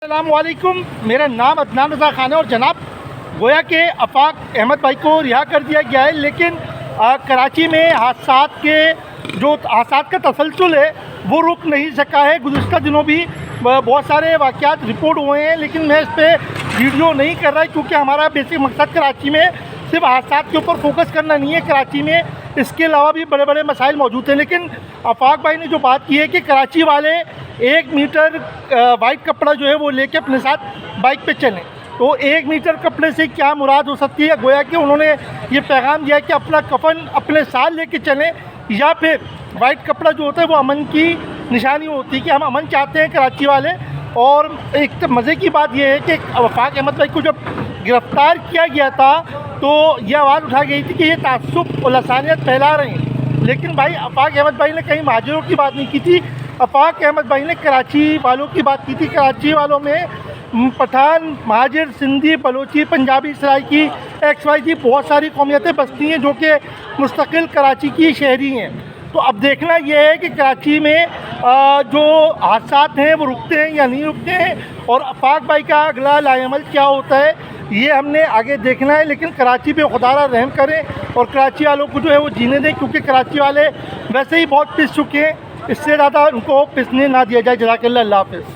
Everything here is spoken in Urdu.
السلام علیکم، میرا نام عدنان رضا خان ہے اور جناب گویا کہ آفاق احمد بھائی کو رہا کر دیا گیا ہے، لیکن کراچی میں حادثات کا تسلسل ہے وہ رک نہیں سکا ہے۔ گزشتہ دنوں بھی بہت سارے واقعات رپورٹ ہوئے ہیں، لیکن میں اس پہ ویڈیو نہیں کر رہا کیونکہ ہمارا بیسک مقصد کراچی میں صرف حادثات کے اوپر فوکس کرنا نہیں ہے۔ کراچی میں اس کے علاوہ بھی بڑے بڑے مسائل موجود ہیں، لیکن آفاق بھائی نے جو بات کی ہے کہ کراچی والے 1 میٹر وائٹ کپڑا جو ہے وہ لے کے اپنے ساتھ بائک پہ چلیں، تو 1 میٹر کپڑے سے کیا مراد ہو سکتی ہے؟ گویا کہ انہوں نے یہ پیغام دیا کہ اپنا کفن اپنے ساتھ لے کے چلیں، یا پھر وائٹ کپڑا جو ہوتا ہے وہ امن کی نشانی ہوتی ہے کہ ہم امن چاہتے ہیں کراچی والے۔ اور ایک مزے کی بات یہ ہے کہ آفاق احمد بھائی کو جب گرفتار کیا گیا تھا تو یہ آواز اٹھائی گئی تھی کہ یہ تعصب اور لسانیت پھیلا رہے ہیں، لیکن بھائی آفاق احمد بھائی نے کہیں مہاجروں کی بات نہیں کی تھی۔ آفاق احمد بھائی نے کراچی والوں کی بات کی تھی۔ کراچی والوں میں پٹھان، مہاجر، سندھی، بلوچی، پنجابی، سرائکی، XYZ بہت ساری قومیتیں بستی ہیں جو کہ مستقل کراچی کی شہری ہیں۔ تو اب دیکھنا یہ ہے کہ کراچی میں جو حادثات ہیں وہ رکتے ہیں یا نہیں رکتے ہیں، اور آفاق بھائی کا اگلا لائے عمل کیا ہوتا ہے یہ ہم نے آگے دیکھنا ہے۔ لیکن کراچی پہ خدا را رحم کریں اور کراچی والوں کو جو ہے وہ جینے دیں، کیونکہ کراچی والے ویسے ہی بہت پس چکے ہیں، اس سے زیادہ ان کو پسنے نہ دیا جائے۔ جزاک اللہ، اللہ حافظ۔